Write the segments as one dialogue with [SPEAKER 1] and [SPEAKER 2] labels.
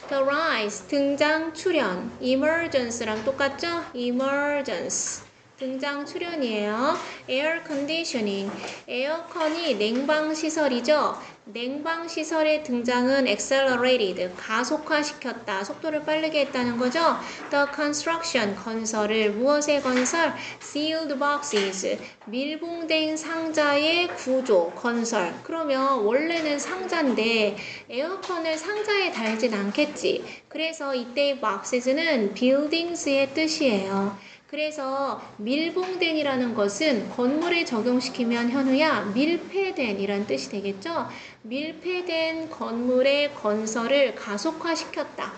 [SPEAKER 1] The rise, 등장, 출현. emergence랑 똑같죠? emergence. 등장 출현이에요. air conditioning. 에어컨이 냉방시설이죠. 냉방시설의 등장은 accelerated, 가속화시켰다. 속도를 빠르게 했다는 거죠. The construction, 건설을. 무엇의 건설? sealed boxes, 밀봉된 상자의 구조, 건설. 그러면 원래는 상자인데 에어컨을 상자에 달진 않겠지. 그래서 이때의 boxes는 buildings의 뜻이에요. 그래서 밀봉된이라는 것은 건물에 적용시키면 현우야 밀폐된이란 뜻이 되겠죠. 밀폐된 건물의 건설을 가속화시켰다.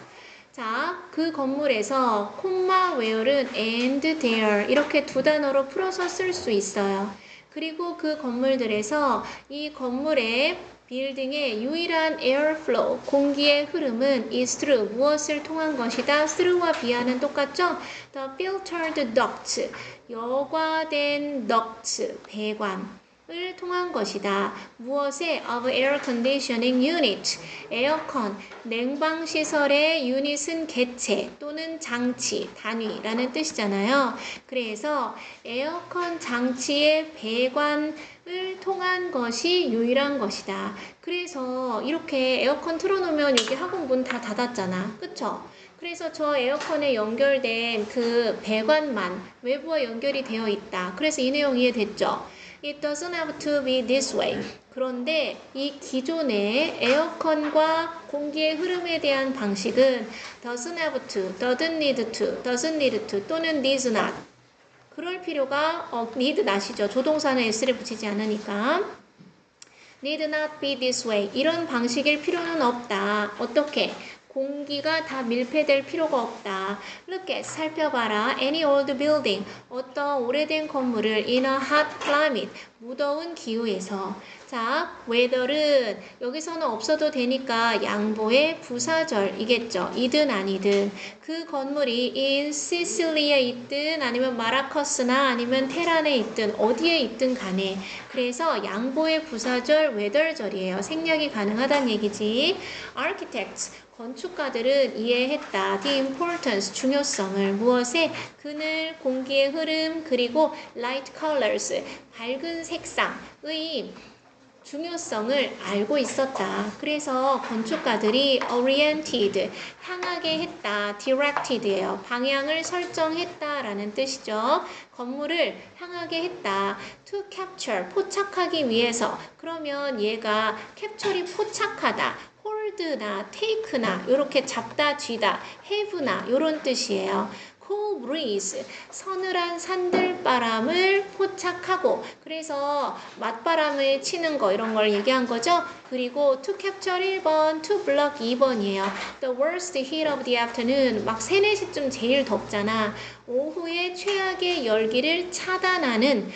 [SPEAKER 1] 자, 그 건물에서 콤마 where은 and there 이렇게 두 단어로 풀어서 쓸 수 있어요. 그리고 그 건물들에서 이 건물의 빌딩의 유일한 airflow, 공기의 흐름은 is through, 무엇을 통한 것이다. through와 via는 똑같죠? The filtered duct, 여과된 duct, 배관을 통한 것이다. 무엇에? of air conditioning unit, 에어컨, 냉방시설의 유닛은 개체 또는 장치, 단위라는 뜻이잖아요. 그래서 에어컨 장치의 배관 을 통한 것이 유일한 것이다. 그래서 이렇게 에어컨 틀어놓으면 여기 학원 문 다 닫았잖아. 그쵸? 그래서 저 에어컨에 연결된 그 배관만 외부와 연결이 되어 있다. 그래서 이 내용 이해됐죠? It doesn't have to be this way. 그런데 이 기존의 에어컨과 공기의 흐름에 대한 방식은 doesn't have to, doesn't need to 또는 needs not. 그럴 필요가 need not이죠. 조동사는 s를 붙이지 않으니까. need not be this way. 이런 방식일 필요는 없다. 어떻게? 공기가 다 밀폐될 필요가 없다. Look at, 살펴봐라. Any old building, 어떤 오래된 건물을 in a hot climate, 무더운 기후에서. 자, weather은 여기서는 없어도 되니까 양보의 부사절이겠죠. 이든 아니든. 그 건물이 in Sicily에 있든 아니면 마라커스나 아니면 테란에 있든 어디에 있든 간에. 그래서 양보의 부사절 weather절이에요. 생략이 가능하다는 얘기지. Architects, 건축가들은 이해했다. The importance, 중요성을. 무엇에? 그늘, 공기의 흐름, 그리고 light colors, 밝은 색상의 중요성을 알고 있었다. 그래서 건축가들이 oriented, 향하게 했다. directed예요. 방향을 설정했다라는 뜻이죠. 건물을 향하게 했다. to capture, 포착하기 위해서. 그러면 얘가 capture이 포착하다. hold나 take나 이렇게 잡다 쥐다, have나 이런 뜻이에요. cool breeze, 서늘한 산들바람을 포착하고, 그래서 맞바람을 치는 거 이런 걸 얘기한 거죠. 그리고 to capture 1번, to block 2번이에요. The worst heat of the afternoon, 막 3, 4시쯤 제일 덥잖아. 오후에 최악의 열기를 차단하는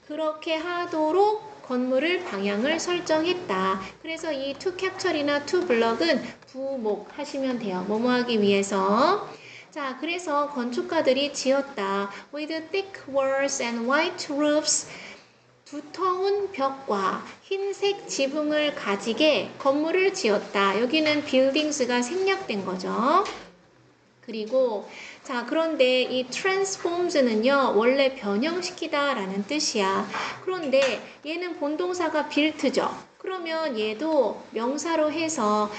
[SPEAKER 1] 그렇게 하도록 건물을 방향을 설정했다. 그래서 이 to capture이나 to block은 부목하시면 돼요. 뭐뭐 하기 위해서. 자, 그래서 건축가들이 지었다. With thick walls and white roofs, 두터운 벽과 흰색 지붕을 가지게 건물을 지었다. 여기는 buildings가 생략된 거죠. 그리고 자, 그런데 이 transforms는요, 원래 변형시키다 라는 뜻이야. 그런데 얘는 본동사가 built죠. 그러면 얘도 명사로 해서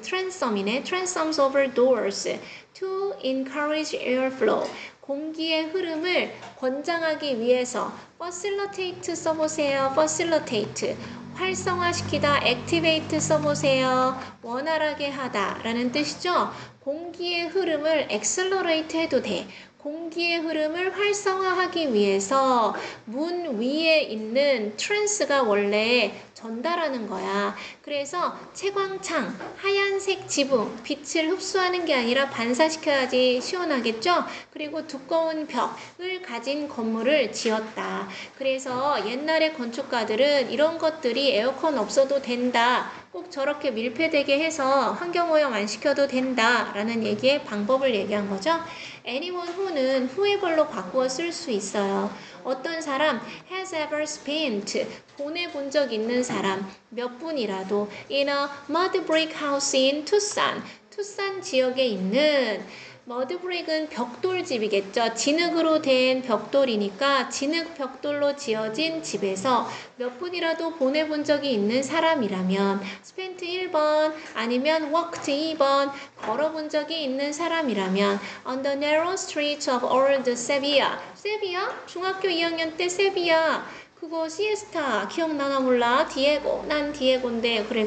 [SPEAKER 1] transform이네. transforms over doors to encourage airflow. 공기의 흐름을 권장하기 위해서 facilitate 써보세요. facilitate. 활성화시키다, activate 써보세요. 원활하게 하다 라는 뜻이죠. 공기의 흐름을 accelerate 해도 돼. 공기의 흐름을 활성화하기 위해서 문 위에 있는 트랜스가 원래 전달하는 거야. 그래서 채광창, 하얀색 지붕, 빛을 흡수하는 게 아니라 반사시켜야지 시원하겠죠? 그리고 두꺼운 벽을 가진 건물을 지었다. 그래서 옛날의 건축가들은 이런 것들이 에어컨 없어도 된다. 꼭 저렇게 밀폐되게 해서 환경오염 안 시켜도 된다라는 얘기의 방법을 얘기한 거죠. anyone who는 who의 벌로 바꾸어 쓸 수 있어요. 어떤 사람 has ever spent 보내본 적 있는 사람 몇 분이라도 in a mud brick house in Tucson 투싼 지역에 있는 머드브릭은 벽돌집이겠죠. 진흙으로 된 벽돌이니까 진흙 벽돌로 지어진 집에서 몇 분이라도 보내본 적이 있는 사람이라면 spent 1번 아니면 walked 2번 걸어본 적이 있는 사람이라면 on the narrow streets of old Sevilla 세비야? 중학교 2학년 때 세비야 그거 시에스타 기억나나 몰라? 디에고 난 디에고인데 그래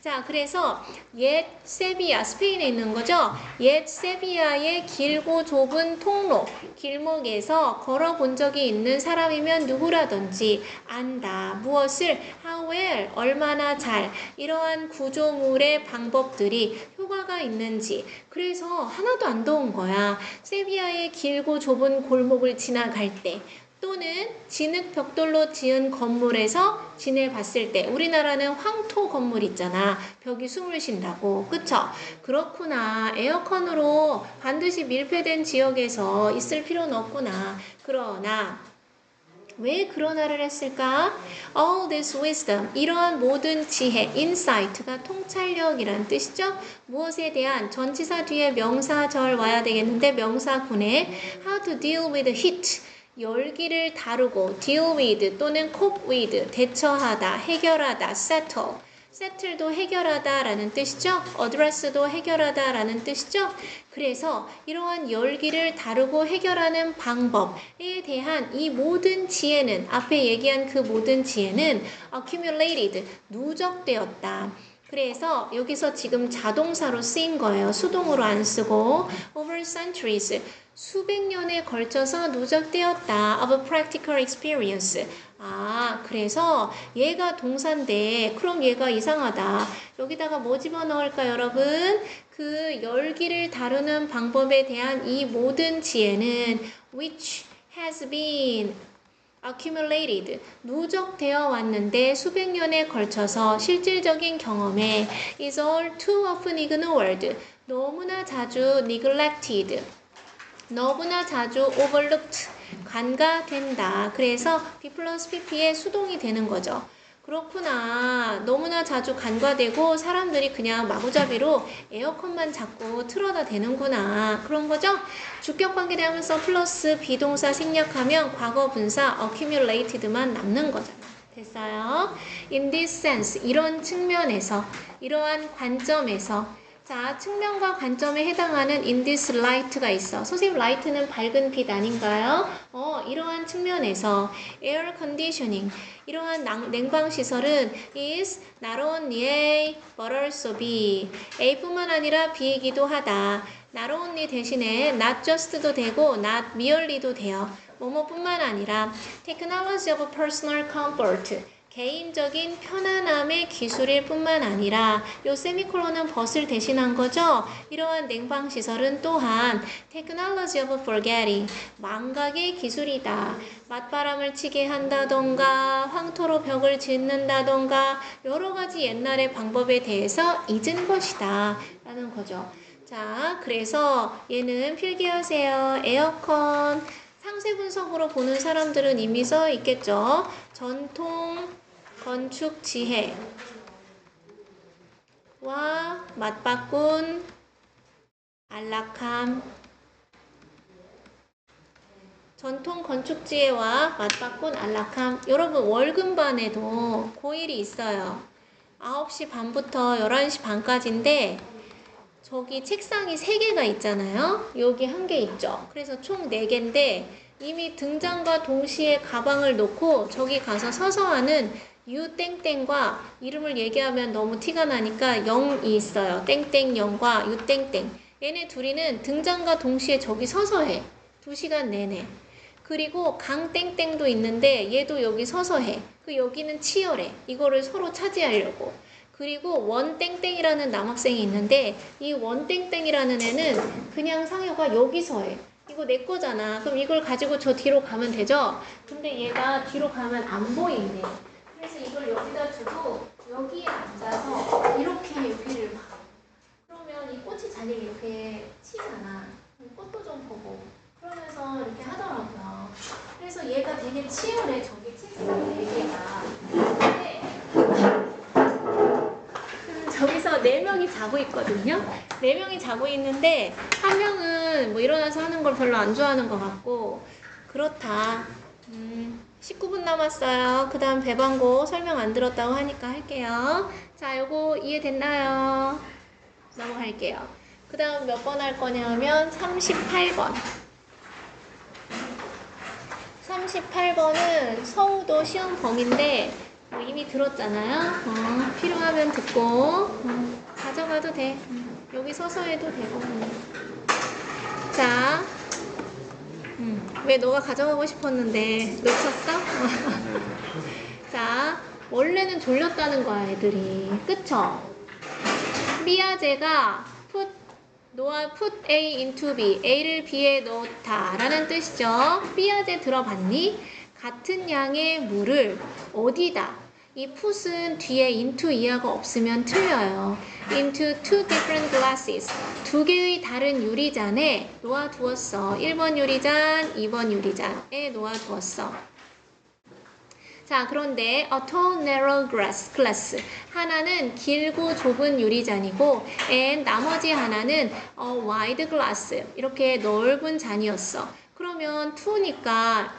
[SPEAKER 1] 자 그래서 옛 세비야 스페인에 있는 거죠. 옛 세비야의 길고 좁은 통로 길목에서 걸어본 적이 있는 사람이면 누구라든지 안다. 무엇을 how well 얼마나 잘 이러한 구조물의 방법들이 효과가 있는지 그래서 하나도 안 더운 거야. 세비야의 길고 좁은 골목을 지나갈 때 또는 진흙 벽돌로 지은 건물에서 지내봤을 때 우리나라는 황토 건물 있잖아. 벽이 숨을 쉰다고. 그쵸? 그렇구나. 에어컨으로 반드시 밀폐된 지역에서 있을 필요는 없구나. 그러나 왜 그러나를 했을까? All this wisdom, 이러한 모든 지혜, insight가 통찰력이란 뜻이죠. 무엇에 대한 전치사 뒤에 명사절 와야 되겠는데 명사분해 how to deal with heat, 열기를 다루고 deal with 또는 cope with, 대처하다, 해결하다, settle. settle도 해결하다라는 뜻이죠. address도 해결하다라는 뜻이죠. 그래서 이러한 열기를 다루고 해결하는 방법에 대한 이 모든 지혜는 앞에 얘기한 그 모든 지혜는 accumulated, 누적되었다. 그래서 여기서 지금 자동사로 쓰인 거예요. 수동으로 안 쓰고 over centuries, 수백 년에 걸쳐서 누적되었다. of practical experience. 아, 그래서 얘가 동사인데 그럼 얘가 이상하다. 여기다가 뭐 집어넣을까 여러분? 그 열기를 다루는 방법에 대한 이 모든 지혜는 which has been accumulated, 누적되어 왔는데 수백 년에 걸쳐서 실질적인 경험에 is all too often ignored, 너무나 자주 neglected, 너무나 자주 overlooked, 간과된다. 그래서 B 플러스 PP의 수동이 되는 거죠. 그렇구나. 너무나 자주 간과되고 사람들이 그냥 마구잡이로 에어컨만 자꾸 틀어다 대는구나. 그런 거죠? 주격관계 대명사 플러스 비동사 생략하면 과거 분사 accumulated만 남는 거잖아. 됐어요? In this sense, 이런 측면에서, 이러한 관점에서 자, 측면과 관점에 해당하는 in this light가 있어. 선생님, light는 밝은 빛 아닌가요? 이러한 측면에서 air conditioning, 이러한 냉방시설은 is not only A, but also B. A뿐만 아니라 B이기도 하다. not only 대신에 not just도 되고 not merely도 돼요. 뭐뭐뿐만 아니라 technology of personal comfort, 개인적인 편안함의 기술일 뿐만 아니라 요 세미콜론은 벗을 대신한 거죠. 이러한 냉방시설은 또한 technology of forgetting, 망각의 기술이다. 맞바람을 치게 한다던가 황토로 벽을 짓는다던가 여러 가지 옛날의 방법에 대해서 잊은 것이다 라는 거죠. 자, 그래서 얘는 필기하세요. 에어컨 상세 분석으로 보는 사람들은 이미 써 있겠죠. 전통 건축 지혜와 맞바꾼 안락함. 전통 건축 지혜와 맞바꾼 안락함. 여러분 월급반에도 고1이 있어요. 9시 반부터 11시 반까지인데 저기 책상이 3개가 있잖아요. 여기 1개 있죠. 그래서 총 4개인데 이미 등장과 동시에 가방을 놓고 저기 가서 서서 하는 유땡땡과 이름을 얘기하면 너무 티가 나니까 0이 있어요. 땡땡 0과 유땡땡. 얘네 둘이는 등장과 동시에 저기 서서 해. 2시간 내내. 그리고 강땡땡도 있는데 얘도 여기 서서 해. 그 여기는 치열해. 이거를 서로 차지하려고. 그리고 원땡땡이라는 남학생이 있는데 이 원땡땡이라는 애는 그냥 상혁아 여기서 해. 이거 내 거잖아. 그럼 이걸 가지고 저 뒤로 가면 되죠? 근데 얘가 뒤로 가면 안 보이네. 그래서 이걸 여기다 두고 여기에 앉아서 이렇게 여기를 봐. 그러면 이 꽃이 자기를 이렇게 치잖아. 꽃도 좀 보고. 그러면서 이렇게 하더라고요. 그래서 얘가 되게 치열해. 저기 책상 4개가. 근데 저기서 4명이 자고 있거든요. 4명이 자고 있는데 한 명은 뭐 일어나서 하는 걸 별로 안 좋아하는 것 같고 그렇다. 19분 남았어요. 그 다음 배방고 설명 안 들었다고 하니까 할게요. 자, 요거 이해됐나요? 넘어갈게요. 그 다음 몇 번 할 거냐면 38번. 38번은 서우도 시험 범위인데 뭐 이미 들었잖아요. 필요하면 듣고 가져가도 돼. 여기 서서 해도 되고. 자, 왜 너가 가져가고 싶었는데 놓쳤어? 자, 원래는 졸렸다는 거야 애들이. 그쵸? 삐아제가 put A into B, A를 B에 넣다 라는 뜻이죠. 삐아제 들어봤니? 같은 양의 물을 어디다? 이 put은 뒤에 into 이하가 없으면 틀려요. into two different glasses, 2개의 다른 유리잔에 놓아두었어. 1번 유리잔, 2번 유리잔에 놓아두었어. 자, 그런데 a tall narrow glass, 하나는 길고 좁은 유리잔이고 and 나머지 하나는 a wide glass, 이렇게 넓은 잔이었어. 그러면 two니까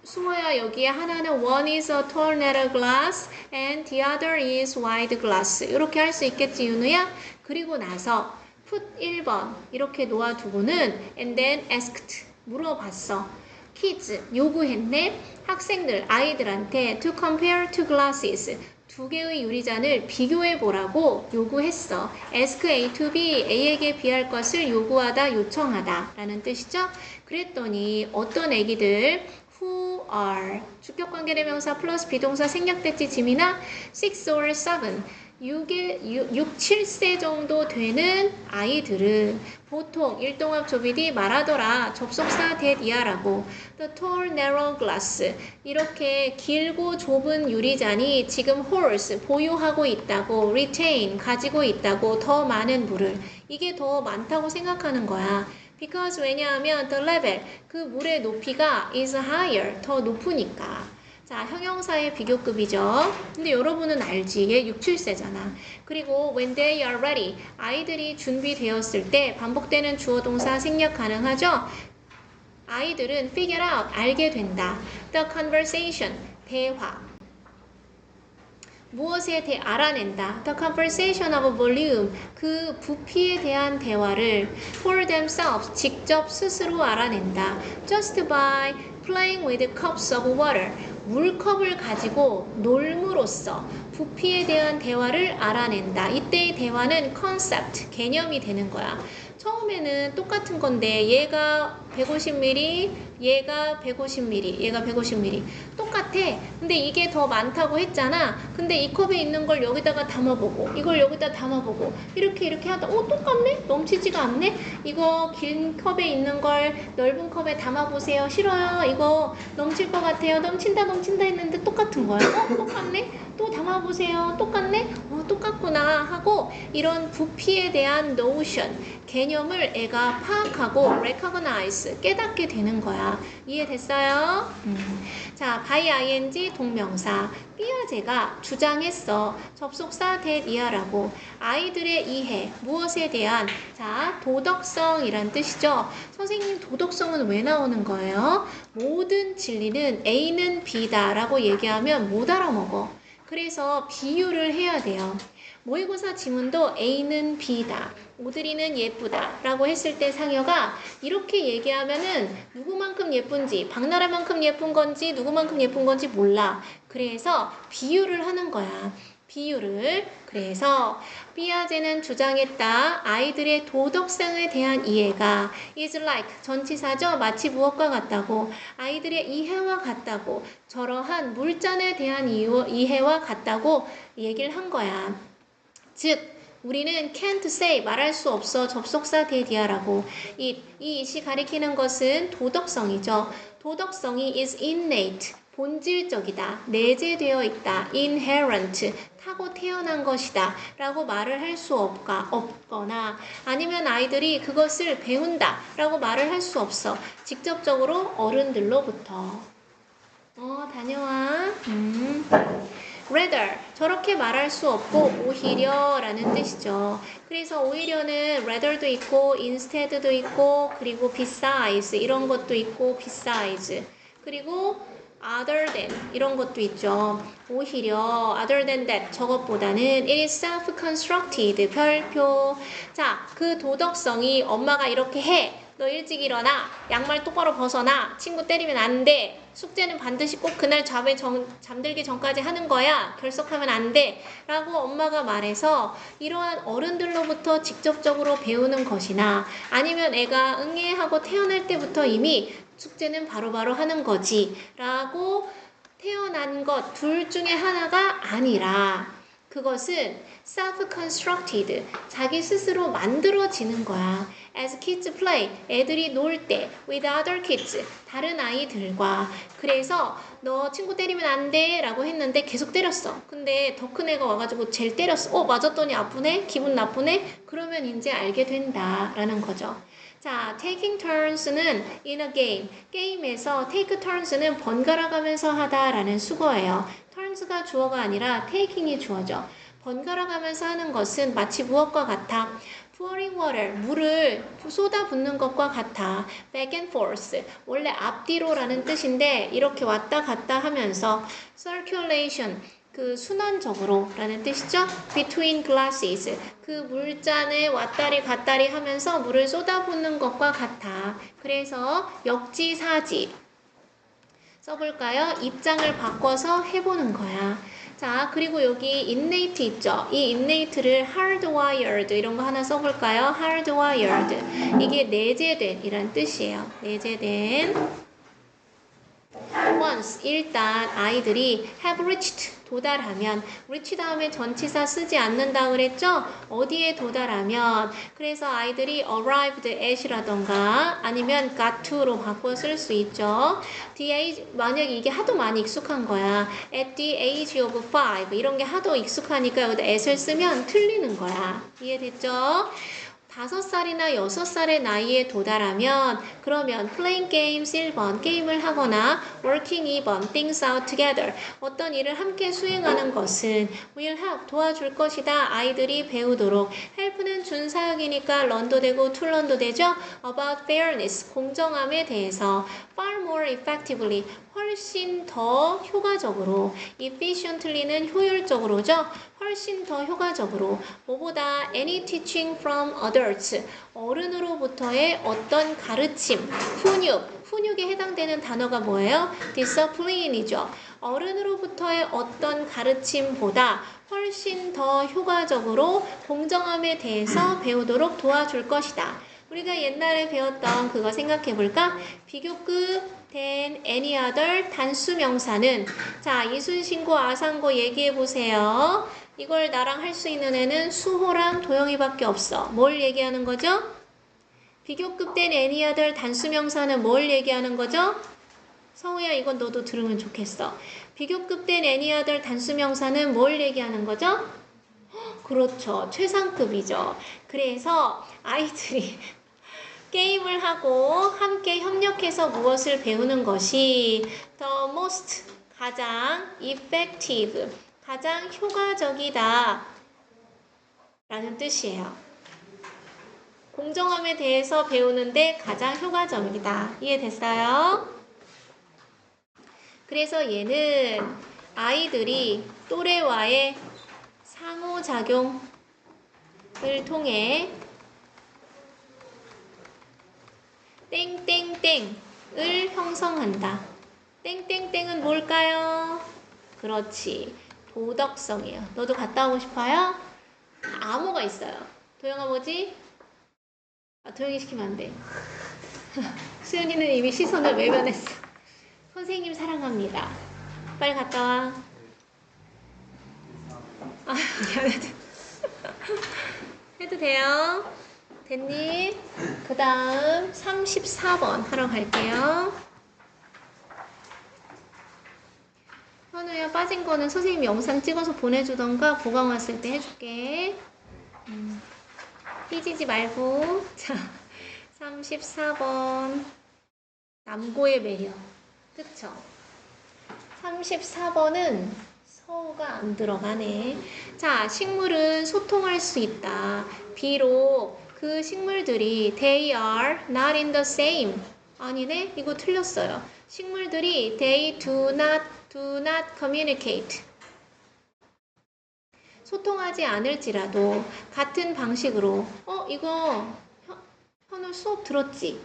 [SPEAKER 1] 수호야, 여기에 하나는 one is a tall narrow glass and the other is wide glass, 이렇게 할 수 있겠지 윤우야? 그리고 나서 put 1번 이렇게 놓아두고는 and then asked, 물어봤어. kids, 요구했네. 학생들, 아이들한테 to compare two glasses, 2개의 유리잔을 비교해보라고 요구했어. ask A to B, A에게 B할 것을 요구하다, 요청하다 라는 뜻이죠. 그랬더니 어떤 애기들 who are, 주격관계대명사 플러스 비동사 생략됐지 지민아? 6 or 7, 6, 7세 정도 되는 아이들은 보통 일동학 조비디 말하더라. 접속사 that이야라고. The tall narrow glass, 이렇게 길고 좁은 유리잔이 지금 holds, 보유하고 있다고, retain, 가지고 있다고, 더 많은 물을. 이게 더 많다고 생각하는 거야. Because 왜냐하면 the level, 그 물의 높이가 is higher, 더 높으니까. 자, 형용사의 비교급이죠. 근데 여러분은 알지. 얘 6, 7세잖아. 그리고 when they are ready, 아이들이 준비되었을 때 반복되는 주어 동사 생략 가능하죠? 아이들은 figure out, 알게 된다. The conversation, 대화. 무엇에 대해 알아낸다. The conversation of volume, 그 부피에 대한 대화를 for themselves, 직접 스스로 알아낸다. Just by playing with cups of water, 물컵을 가지고 놀므로써 부피에 대한 대화를 알아낸다. 이때의 대화는 concept, 개념이 되는 거야. 처음에는 똑같은 건데 얘가 150ml, 얘가 150ml, 얘가 150ml 똑같아. 근데 이게 더 많다고 했잖아. 근데 이 컵에 있는 걸 여기다가 담아보고 이걸 여기다 담아보고 이렇게 하다 똑같네? 넘치지가 않네? 이거 긴 컵에 있는 걸 넓은 컵에 담아보세요. 싫어요. 이거 넘칠 것 같아요. 넘친다 했는데 똑같은 거야. 똑같네? 또 담아보세요. 똑같네? 똑같구나 하고 이런 부피에 대한 notion, 개념을 애가 파악하고 recognize, 깨닫게 되는 거야. 이해됐어요? 자, by ing 동명사. 삐아제가 주장했어. 접속사 that이야라고. 아이들의 이해, 무엇에 대한? 자, 도덕성이란 뜻이죠. 선생님, 도덕성은 왜 나오는 거예요? 모든 진리는 A는 B다 라고 얘기하면 못 알아먹어. 그래서 비유를 해야 돼요. 모의고사 지문도 A는 B다, 오드리는 예쁘다 라고 했을 때 상여가 이렇게 얘기하면은 누구만큼 예쁜지, 박나라만큼 예쁜 건지 누구만큼 예쁜 건지 몰라. 그래서 비유를 하는 거야. 비유를. 그래서 삐아제는 주장했다. 아이들의 도덕성에 대한 이해가 is like, 전치사죠. 마치 무엇과 같다고. 아이들의 이해와 같다고. 저러한 물잔에 대한 이해와 같다고 얘기를 한 거야. 즉 우리는 can't say, 말할 수 없어. 접속사 that이야라고. 이 it이 가리키는 것은 도덕성이죠. 도덕성이 is innate, 본질적이다, 내재되어 있다, inherent, 타고 태어난 것이다 라고 말을 할 수 없거나 아니면 아이들이 그것을 배운다 라고 말을 할 수 없어. 직접적으로 어른들로부터. 다녀와. rather, 저렇게 말할 수 없고 오히려 라는 뜻이죠. 그래서 오히려는 rather도 있고 instead도 있고 그리고 besides 이런 것도 있고 besides 그리고 other than 이런 것도 있죠. 오히려 other than that 저것보다는 it is self-constructed 별표. 자, 그 도덕성이 엄마가 이렇게 해. 너 일찍 일어나. 양말 똑바로 벗어나. 친구 때리면 안 돼. 숙제는 반드시 꼭 그날 잠들기 전까지 하는 거야. 결석하면 안 돼. 라고 엄마가 말해서 이러한 어른들로부터 직접적으로 배우는 것이나 아니면 애가 응애하고 태어날 때부터 이미 숙제는 바로바로 하는 거지. 라고 태어난 것 둘 중에 하나가 아니라 그것은 self-constructed, 자기 스스로 만들어지는 거야. As kids play, 애들이 놀 때, with other kids, 다른 아이들과. 그래서 너 친구 때리면 안 돼 라고 했는데 계속 때렸어. 근데 더 큰 애가 와가지고 쟤를 때렸어. 맞았더니 아프네? 기분 나쁘네? 그러면 이제 알게 된다라는 거죠. 자, taking turns는 in a game, 게임에서 take turns는 번갈아 가면서 하다라는 수거예요. turns가 주어가 아니라 taking이 주어죠. 번갈아 가면서 하는 것은 마치 무엇과 같아? pouring water, 물을 쏟아붓는 것과 같아. back and forth, 원래 앞뒤로라는 뜻인데 이렇게 왔다 갔다 하면서 circulation, 그 순환적으로 라는 뜻이죠. between glasses, 그 물잔에 왔다리 갔다리 하면서 물을 쏟아붓는 것과 같아. 그래서 역지사지 써볼까요? 입장을 바꿔서 해보는 거야. 자, 그리고 여기 innate 있죠? 이 innate를 hardwired 이런 거 하나 써볼까요? hardwired, 이게 내재된 이란 뜻이에요. 내재된. once, 일단 아이들이 have reached, 도달하면, reach 다음에 전치사 쓰지 않는다 그랬죠? 어디에 도달하면, 그래서 아이들이 arrived at이라던가 아니면 got to로 바꿔 쓸 수 있죠. the age, 만약 이게 하도 많이 익숙한 거야. at the age of 5 이런 게 하도 익숙하니까 여기다 at을 쓰면 틀리는 거야. 이해됐죠? 5살이나 6살의 나이에 도달하면 그러면 playing games 1번 게임을 하거나 working 2번 things out together 어떤 일을 함께 수행하는 것은 will help 도와줄 것이다. 아이들이 배우도록 help는 준사역이니까 런도 되고 to런도 되죠. about fairness 공정함에 대해서 far more effectively 훨씬 더 효과적으로 efficiently는 효율적으로죠. 훨씬 더 효과적으로 뭐보다 any teaching from adults 어른으로부터의 어떤 가르침, 훈육에 해당되는 단어가 뭐예요? discipline이죠. 어른으로부터의 어떤 가르침보다 훨씬 더 효과적으로 공정함에 대해서 배우도록 도와줄 것이다. 우리가 옛날에 배웠던 그거 생각해볼까? 비교급 than any other 단수명사는 자 이순신고 아상고 얘기해보세요. 이걸 나랑 할 수 있는 애는 수호랑 도영이밖에 없어. 뭘 얘기하는 거죠? 비교급 된 any other 단수명사는 뭘 얘기하는 거죠? 성우야 이건 너도 들으면 좋겠어. 비교급 된 any other 단수명사는 뭘 얘기하는 거죠? 그렇죠. 최상급이죠. 그래서 아이들이 게임을 하고 함께 협력해서 무엇을 배우는 것이 the most, 가장 effective, 가장 효과적이다 라는 뜻이에요. 공정함에 대해서 배우는데 가장 효과적이다. 이해됐어요? 그래서 얘는 아이들이 또래와의 상호작용을 통해 땡땡땡을 형성한다. 땡땡땡은 뭘까요? 그렇지. 도덕성이에요. 너도 갔다 오고 싶어요? 암호가 있어요. 도영아 뭐지? 도영이 시키면 안 돼. 수연이는 이미 시선을 외면했어. 선생님 사랑합니다. 빨리 갔다 와. 미안해. 해도 돼요? 됐니? 그 다음 34번 하러 갈게요. 빠진 거는 선생님 영상 찍어서 보내주던가 보강 왔을 때 해줄게. 삐지지 말고. 자, 34번. 남고의 매력. 그쵸? 34번은 서우가 안 들어가네. 자, 식물은 소통할 수 있다. 비록 그 식물들이 they are not in the same. 아니네? 이거 틀렸어요. 식물들이 they do not communicate. 소통하지 않을지라도 같은 방식으로 이거 현우 수업 들었지?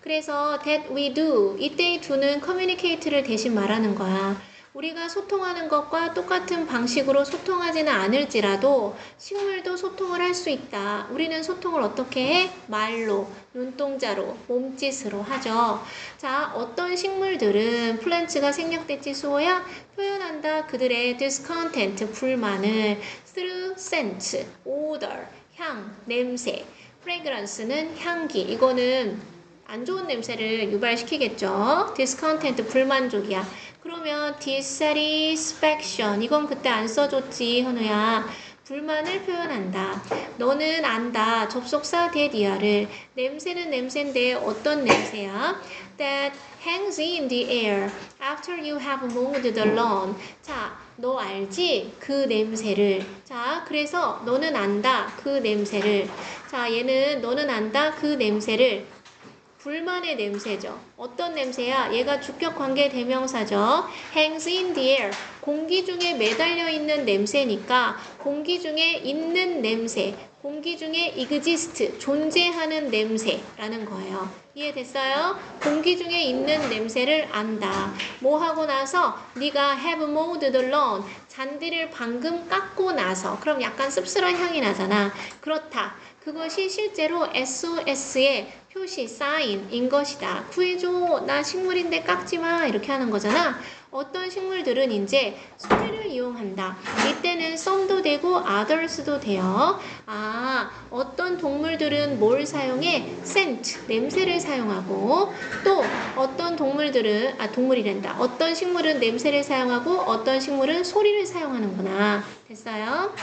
[SPEAKER 1] 그래서 that we do, 이때의 do는 communicate를 대신 말하는 거야. 우리가 소통하는 것과 똑같은 방식으로 소통하지는 않을지라도 식물도 소통을 할 수 있다. 우리는 소통을 어떻게 해? 말로, 눈동자로, 몸짓으로 하죠. 자, 어떤 식물들은 플랜츠가 생략됐지 수호야? 표현한다. 그들의 discontent, 불만을 through scent, odor, 향, 냄새, fragrance는 향기. 이거는 안 좋은 냄새를 유발시키겠죠. discontent, 불만족이야. 그러면 dissatisfaction, 이건 그때 안 써줬지 현우야. 불만을 표현한다. 너는 안다. 접속사 대디아를. 냄새는 냄새인데 어떤 냄새야? That hangs in the air after you have mowed the lawn. 자, 너 알지? 그 냄새를. 자, 그래서 너는 안다. 그 냄새를. 자, 얘는 너는 안다. 그 냄새를. 불만의 냄새죠. 어떤 냄새야? 얘가 주격관계 대명사죠. hangs in the air. 공기 중에 매달려 있는 냄새니까 공기 중에 있는 냄새, 공기 중에 exist, 존재하는 냄새라는 거예요. 이해됐어요? 공기 중에 있는 냄새를 안다. 뭐 하고 나서 네가 have mowed the lawn. 잔디를 방금 깎고 나서. 그럼 약간 씁쓸한 향이 나잖아. 그렇다. 그것이 실제로 SOS의 표시, 사인인 것이다. 구해줘. 나 식물인데 깎지마. 이렇게 하는 거잖아. 어떤 식물들은 이제 소리를 이용한다. 이때는 some도 되고 others도 돼요. 어떤 동물들은 뭘 사용해? scent, 냄새를 사용하고 또 어떤 동물들은, 동물이란다. 어떤 식물은 냄새를 사용하고 어떤 식물은 소리를 사용하는구나. 됐어요?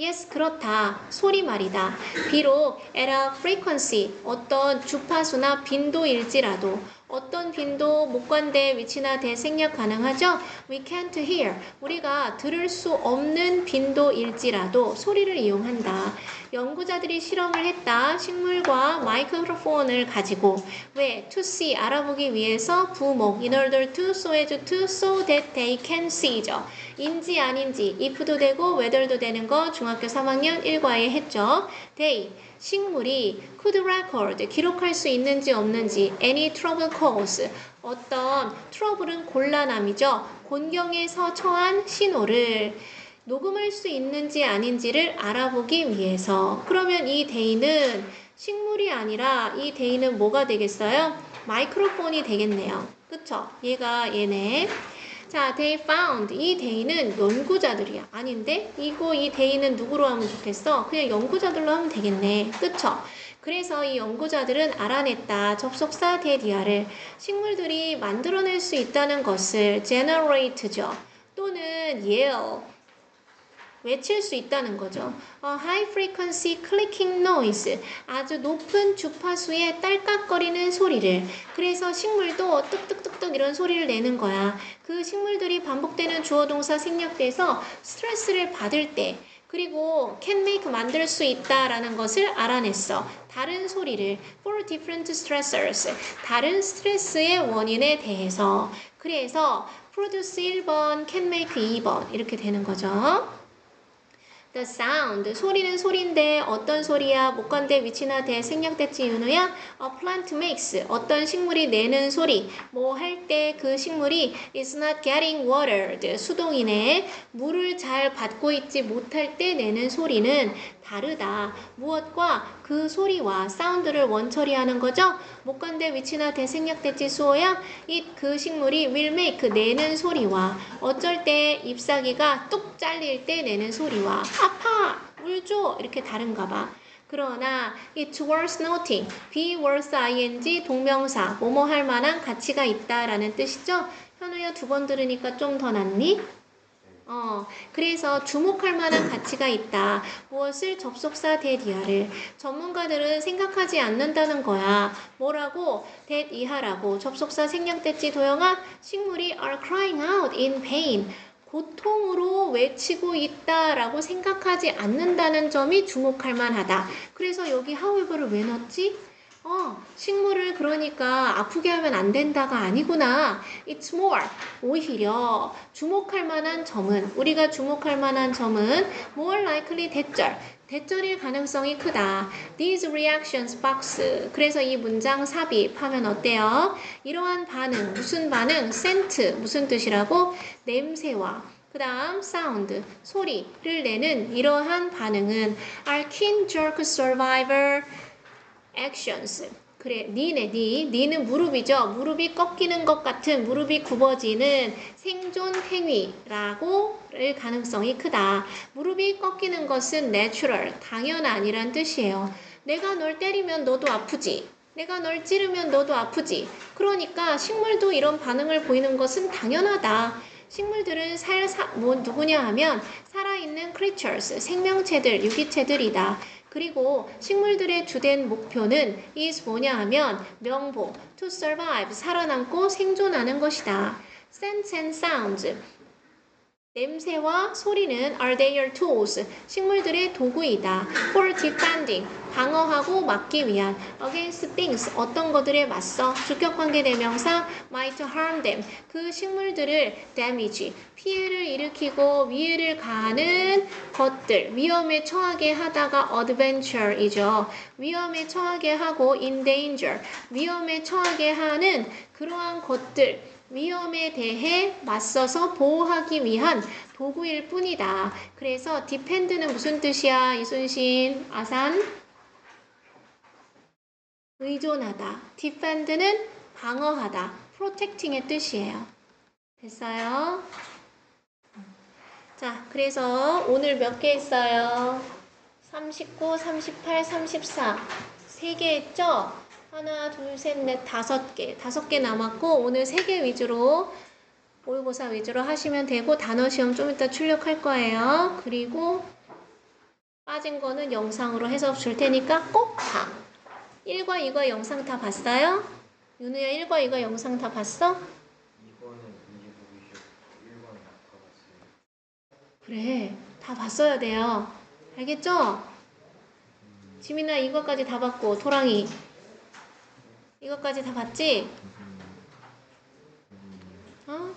[SPEAKER 1] Yes, 그렇다. 소리 말이다. 비록 at a frequency, 어떤 주파수나 빈도일지라도 어떤 빈도, 목관대, 위치나 대 생략 가능하죠? We can't hear. 우리가 들을 수 없는 빈도일지라도 소리를 이용한다. 연구자들이 실험을 했다. 식물과 마이크로폰을 가지고 왜? To see, 알아보기 위해서 부목 in order to, so as to, so that they can see죠. 인지 아닌지 if도 되고 whether도 되는 거 중학교 3학년 1과에 했죠. They, 식물이 could record, 기록할 수 있는지 없는지 any trouble cause, 어떤 트러블은 곤란함이죠. 곤경에서 처한 신호를 녹음할 수 있는지 아닌지를 알아보기 위해서. 그러면 이 데이는 식물이 아니라 이 데이는 뭐가 되겠어요? 마이크로폰이 되겠네요. 그쵸? 얘네. 자, they found. 이 데이는 연구자들이야. 아닌데? 이 데이는 누구로 하면 좋겠어? 그냥 연구자들로 하면 되겠네. 그쵸? 그래서 이 연구자들은 알아냈다. 접속사 대디아를. 식물들이 만들어낼 수 있다는 것을 generate죠. 또는 yell. 외칠 수 있다는 거죠. high frequency clicking noise. 아주 높은 주파수의 딸깍거리는 소리를. 그래서 식물도 뚝뚝뚝뚝 이런 소리를 내는 거야. 그 식물들이 반복되는 주어 동사 생략돼서 스트레스를 받을 때 그리고 can make 만들 수 있다라는 것을 알아냈어. 다른 소리를 for different stressors. 다른 스트레스의 원인에 대해서. 그래서 produce 1번, can make 2번 이렇게 되는 거죠. The sound, 소리는 소리인데 어떤 소리야? 목관대 위치나 대 생략됐지 윤우야? A plant makes, 어떤 식물이 내는 소리. 뭐 할 때 그 식물이 is not getting watered, 수동이네. 물을 잘 받고 있지 못할 때 내는 소리는 다르다. 무엇과? 그 소리와 사운드를 원처리하는 거죠. 목관대 위치나 대 생략됐지 수호야? 그 식물이 will make, 내는 소리와 어쩔 때 잎사귀가 뚝 잘릴 때 내는 소리와 아파! 물 줘! 이렇게 다른가 봐. 그러나 it's worth noting, be worth ing 동명사, 뭐뭐 할 만한 가치가 있다라는 뜻이죠. 현우야 2번 들으니까 좀 더 낫니? 그래서 주목할 만한 가치가 있다. 무엇을? 접속사 that 이하를. 전문가들은 생각하지 않는다는 거야. 뭐라고? that 이하라고. 접속사 생략됐지 도영아? 식물이 are crying out in pain. 고통으로 외치고 있다라고 생각하지 않는다는 점이 주목할 만하다. 그래서 여기 however를 왜 넣었지? 식물을 그러니까 아프게 하면 안 된다가 아니구나. It's more. 오히려 주목할 만한 점은, 우리가 주목할 만한 점은 more likely 대절. 대절일 가능성이 크다. These reactions box. 그래서 이 문장 삽입하면 어때요? 이러한 반응, 무슨 반응? scent. 무슨 뜻이라고? 냄새와 그 다음 sound, 소리를 내는 이러한 반응은 are kin jerk survivor actions. 그래, 니는 무릎이죠. 무릎이 꺾이는 것 같은, 무릎이 굽어지는 생존 행위라고를 가능성이 크다. 무릎이 꺾이는 것은 natural, 당연한이란 뜻이에요. 내가 널 때리면 너도 아프지. 내가 널 찌르면 너도 아프지. 그러니까 식물도 이런 반응을 보이는 것은 당연하다. 식물들은 누구냐 하면 살아있는 creatures, 생명체들, 유기체들이다. 그리고 식물들의 주된 목표는 is 뭐냐 하면 명보, to survive, 살아남고 생존하는 것이다. Scents and sounds, 냄새와 소리는 are their tools, 식물들의 도구이다. For defending, 방어하고 막기 위한. Against things, 어떤 것들에 맞서. 주격관계 대명사 might harm them, 그 식물들을 damage, 피해를 일으키고 위해를 가하는 것들, 위험에 처하게 하다가 adventure이죠. 위험에 처하게 하고 in danger, 위험에 처하게 하는 그러한 것들, 위험에 대해 맞서서 보호하기 위한 도구일 뿐이다. 그래서 defend는 무슨 뜻이야? 이순신, 아산? 의존하다. defend는 방어하다. protecting의 뜻이에요. 됐어요? 자, 그래서 오늘 몇 개 했어요? 39, 38, 34. 3개 했죠? 하나, 둘, 셋, 넷, 5개. 5개 남았고 오늘 3개 위주로 모의고사 위주로 하시면 되고 단어 시험 좀 이따 출력할 거예요. 그리고 빠진 거는 영상으로 해서 줄 테니까 꼭 봐. 1과 2과 영상 다 봤어요? 윤우야 1과 2과 영상 다 봤어?
[SPEAKER 2] 2번은 이제 보기 싫고 1번은 다 봤어요.
[SPEAKER 1] 그래, 다 봤어야 돼요. 알겠죠? 지민아 이거까지 다 봤고 도랑이 이거까지 다 봤지? 어?